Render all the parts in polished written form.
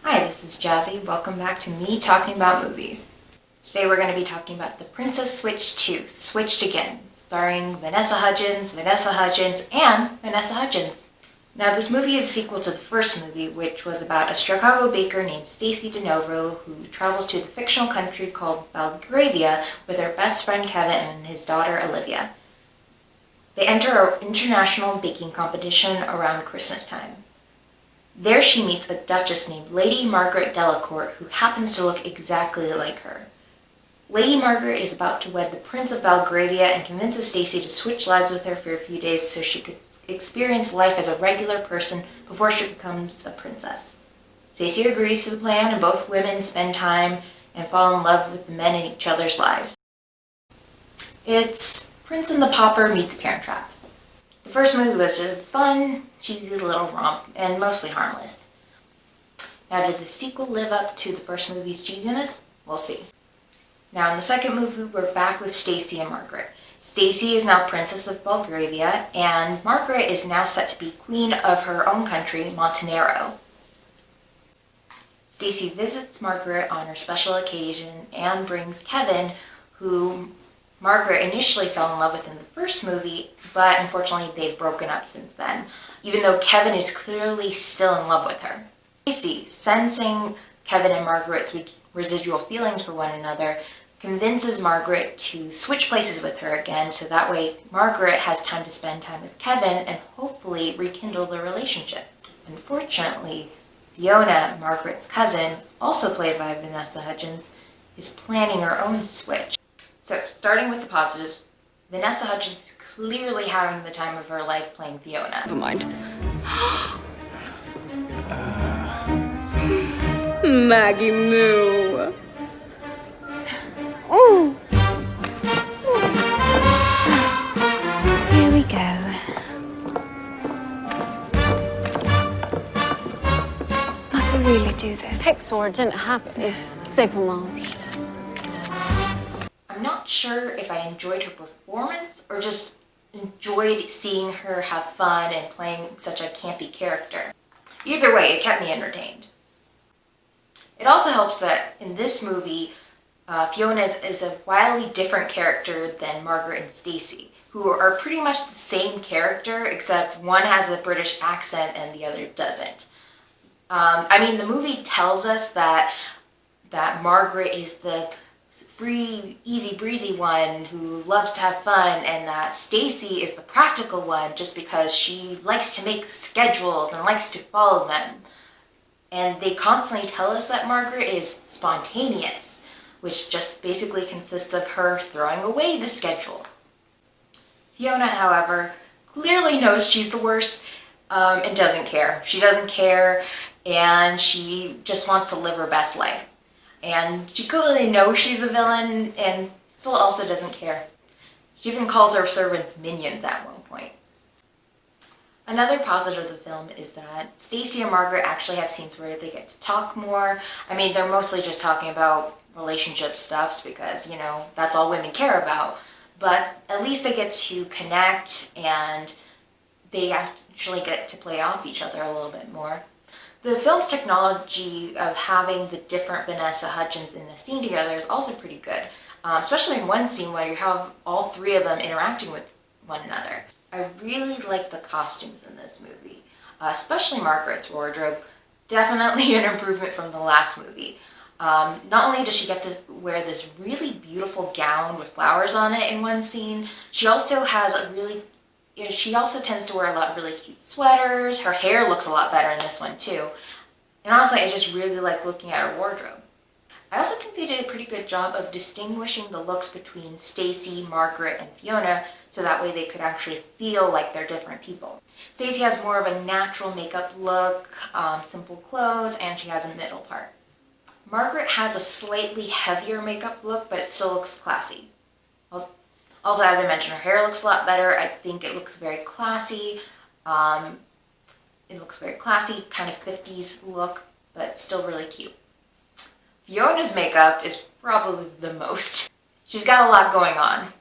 Hi, this is Jazzy. Welcome back to me talking about movies. Today we're going to be talking about The Princess Switched 2, Switched Again, starring Vanessa Hudgens, and Vanessa Hudgens. Now, this movie is a sequel to the first movie, which was about a Chicago baker named Stacy DeNovo who travels to the fictional country called Belgravia with her best friend Kevin and his daughter Olivia. They enter an international baking competition around Christmas time. There she meets a duchess named Lady Margaret Delacourt, who happens to look exactly like her. Lady Margaret is about to wed the Prince of Belgravia and convinces Stacy to switch lives with her for a few days so she could experience life as a regular person before she becomes a princess. Stacy agrees to the plan, and both women spend time and fall in love with the men in each other's lives. It's Prince and the Pauper meets Parent Trap. The first movie was a fun, cheesy little romp, and mostly harmless. Now, did the sequel live up to the first movie's cheesiness? We'll see. Now, in the second movie, we're back with Stacy and Margaret. Stacy is now Princess of Belgravia, and Margaret is now set to be Queen of her own country, Montenegro. Stacy visits Margaret on her special occasion and brings Kevin, who Margaret initially fell in love with in the first movie, but unfortunately they've broken up since then, even though Kevin is clearly still in love with her. Stacy, sensing Kevin and Margaret's residual feelings for one another, convinces Margaret to switch places with her again, so that way Margaret has time to spend time with Kevin and hopefully rekindle the relationship. Unfortunately, Fiona, Margaret's cousin, also played by Vanessa Hudgens, is planning her own switch. So, starting with the positives, Vanessa Hudgens is clearly having the time of her life playing Fiona. Never mind. Maggie Moo. Oh. Here we go. Must we really do this? Pixar didn't happen. C'est fromage. I'm not sure if I enjoyed her performance or just enjoyed seeing her have fun and playing such a campy character. Either way, it kept me entertained. It also helps that in this movie, Fiona is a wildly different character than Margaret and Stacy, who are pretty much the same character, except one has a British accent and the other doesn't. The movie tells us that Margaret is the free, easy breezy one who loves to have fun, and that Stacy is the practical one just because she likes to make schedules and likes to follow them. And they constantly tell us that Margaret is spontaneous, which just basically consists of her throwing away the schedule. Fiona, however, clearly knows she's the worst and doesn't care. She doesn't care, and she just wants to live her best life. And she clearly knows she's a villain and still also doesn't care. She even calls her servants minions at one point. Another positive of the film is that Stacy and Margaret actually have scenes where they get to talk more. They're mostly just talking about relationship stuffs because, that's all women care about. But at least they get to connect and they actually get to play off each other a little bit more. The film's technology of having the different Vanessa Hudgens in a scene together is also pretty good, especially in one scene where you have all three of them interacting with one another. I really like the costumes in this movie, especially Margaret's wardrobe. Definitely an improvement from the last movie. Not only does she get to wear this really beautiful gown with flowers on it in one scene, she also tends to wear a lot of really cute sweaters. Her hair looks a lot better in this one too. And honestly, I just really like looking at her wardrobe. I also think they did a pretty good job of distinguishing the looks between Stacy, Margaret, and Fiona, so that way they could actually feel like they're different people. Stacy has more of a natural makeup look, simple clothes, and she has a middle part. Margaret has a slightly heavier makeup look, but it still looks classy. Also, as I mentioned, her hair looks a lot better. I think it looks very classy. Kind of 50s look, but still really cute. Fiona's makeup is probably the most. She's got a lot going on.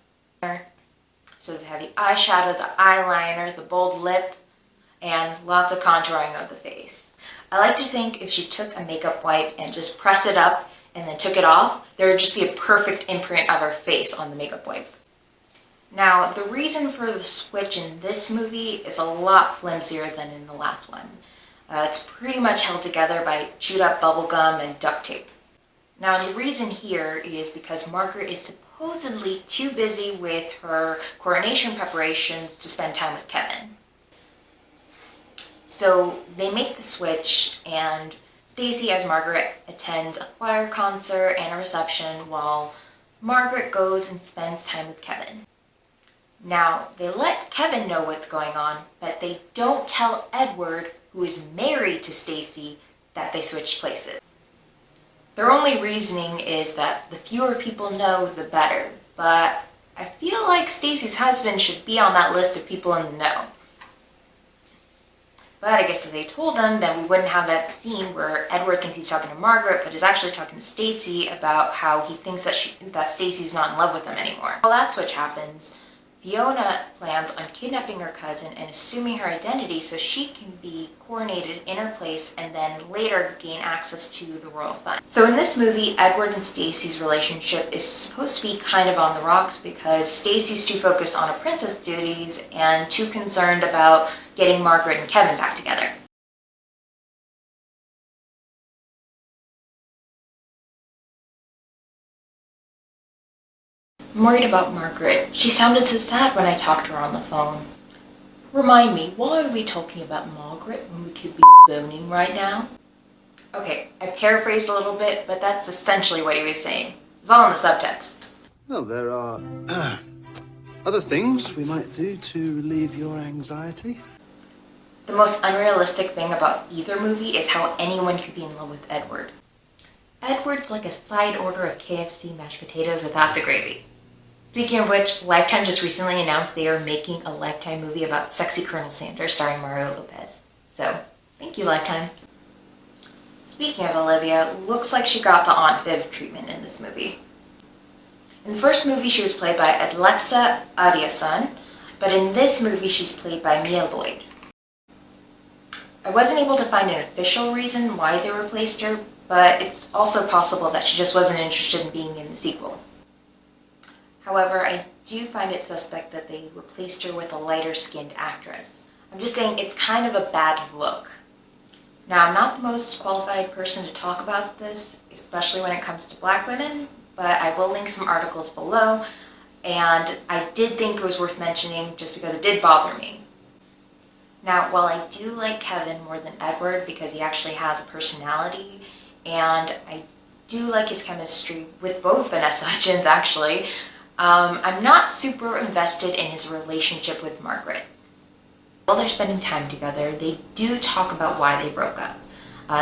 So the heavy eyeshadow, the eyeliner, the bold lip, and lots of contouring of the face. I like to think if she took a makeup wipe and just pressed it up and then took it off, there would just be a perfect imprint of her face on the makeup wipe. Now, the reason for the switch in this movie is a lot flimsier than in the last one. It's pretty much held together by chewed up bubble gum and duct tape. Now, the reason here is because Margaret is supposedly too busy with her coronation preparations to spend time with Kevin. So they make the switch, and Stacy as Margaret attends a choir concert and a reception while Margaret goes and spends time with Kevin. Now, they let Kevin know what's going on, but they don't tell Edward, who is married to Stacy, that they switched places. Their only reasoning is that the fewer people know, the better, but I feel like Stacy's husband should be on that list of people in the know. But I guess if they told them, then we wouldn't have that scene where Edward thinks he's talking to Margaret, but is actually talking to Stacy about how he thinks that Stacy's not in love with him anymore. While that switch happens, Fiona plans on kidnapping her cousin and assuming her identity so she can be coronated in her place and then later gain access to the royal fund. So in this movie, Edward and Stacy's relationship is supposed to be kind of on the rocks because Stacy's too focused on her princess duties and too concerned about getting Margaret and Kevin back together. I'm worried about Margaret. She sounded so sad when I talked to her on the phone. Remind me, why are we talking about Margaret when we could be boning right now? Okay, I paraphrased a little bit, but that's essentially what he was saying. It's all in the subtext. Well, there are other things we might do to relieve your anxiety. The most unrealistic thing about either movie is how anyone could be in love with Edward. Edward's like a side order of KFC mashed potatoes without the gravy. Speaking of which, Lifetime just recently announced they are making a Lifetime movie about sexy Colonel Sanders starring Mario Lopez. So, thank you, Lifetime. Speaking of Olivia, looks like she got the Aunt Viv treatment in this movie. In the first movie, she was played by Alexa Ariason, but in this movie, she's played by Mia Lloyd. I wasn't able to find an official reason why they replaced her, but it's also possible that she just wasn't interested in being in the sequel. However, I do find it suspect that they replaced her with a lighter-skinned actress. I'm just saying it's kind of a bad look. Now, I'm not the most qualified person to talk about this, especially when it comes to black women, but I will link some articles below, and I did think it was worth mentioning just because it did bother me. Now, while I do like Kevin more than Edward because he actually has a personality, and I do like his chemistry with both Vanessa Hudgens, actually, I'm not super invested in his relationship with Margaret. While they're spending time together, they do talk about why they broke up.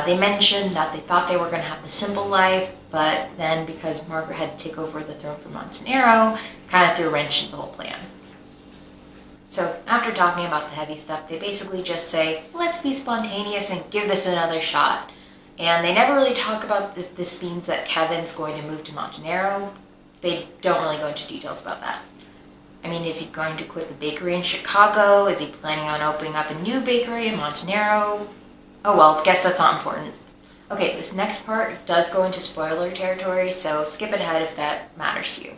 They mentioned that they thought they were going to have the simple life, but then because Margaret had to take over the throne from Montenegro, kind of threw a wrench into the whole plan. So after talking about the heavy stuff, they basically just say, let's be spontaneous and give this another shot. And they never really talk about if this means that Kevin's going to move to Montenegro. They don't really go into details about that. I mean, is he going to quit the bakery in Chicago? Is he planning on opening up a new bakery in Montenegro? Oh well, guess that's not important. Okay, this next part does go into spoiler territory, so skip ahead if that matters to you.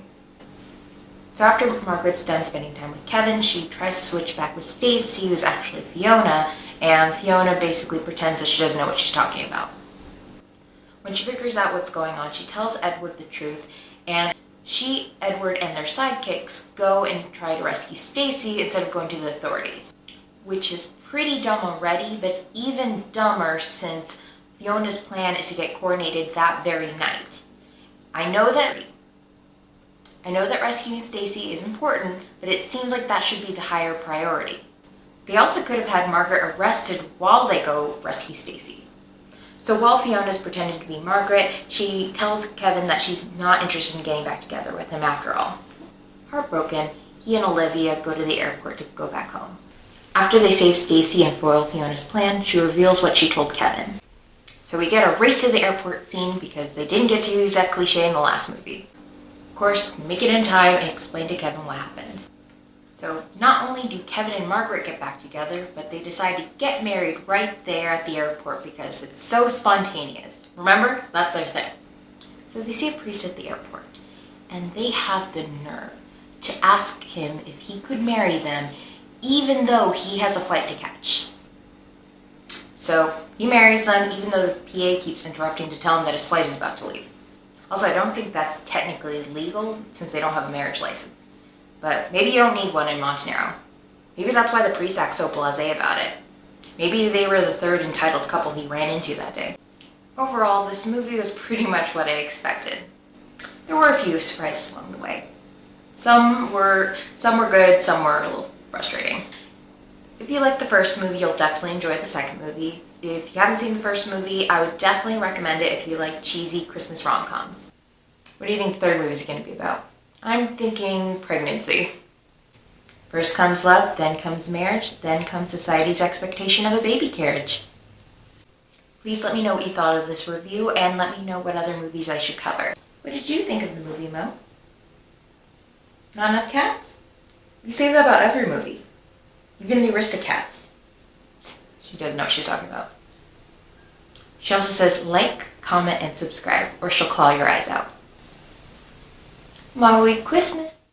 So after Margaret's done spending time with Kevin, she tries to switch back with Stacy, who's actually Fiona, and Fiona basically pretends that she doesn't know what she's talking about. When she figures out what's going on, she tells Edward the truth, and she, Edward, and their sidekicks go and try to rescue Stacy instead of going to the authorities. Which is pretty dumb already, but even dumber since Fiona's plan is to get coronated that very night. I know that rescuing Stacy is important, but it seems like that should be the higher priority. They also could have had Margaret arrested while they go rescue Stacy. So while Fiona's pretending to be Margaret, she tells Kevin that she's not interested in getting back together with him after all. Heartbroken, he and Olivia go to the airport to go back home. After they save Stacy and foil Fiona's plan, she reveals what she told Kevin. So we get a race to the airport scene because they didn't get to use that cliche in the last movie. Of course, we make it in time and explain to Kevin what happened. So not only do Kevin and Margaret get back together, but they decide to get married right there at the airport because it's so spontaneous. Remember? That's their thing. So they see a priest at the airport, and they have the nerve to ask him if he could marry them even though he has a flight to catch. So he marries them even though the PA keeps interrupting to tell him that his flight is about to leave. Also, I don't think that's technically legal since they don't have a marriage license. But maybe you don't need one in Montenegro. Maybe that's why the priest acts so blasé about it. Maybe they were the third entitled couple he ran into that day. Overall, this movie was pretty much what I expected. There were a few surprises along the way. Some were good, some were a little frustrating. If you liked the first movie, you'll definitely enjoy the second movie. If you haven't seen the first movie, I would definitely recommend it if you like cheesy Christmas rom-coms. What do you think the third movie is going to be about? I'm thinking pregnancy. First comes love, then comes marriage, then comes society's expectation of a baby carriage. Please let me know what you thought of this review and let me know what other movies I should cover. What did you think of the movie, Mo? Not enough cats? You say that about every movie. Even the Aristocats. She doesn't know what she's talking about. She also says like, comment, and subscribe, or she'll claw your eyes out. Merry Christmas!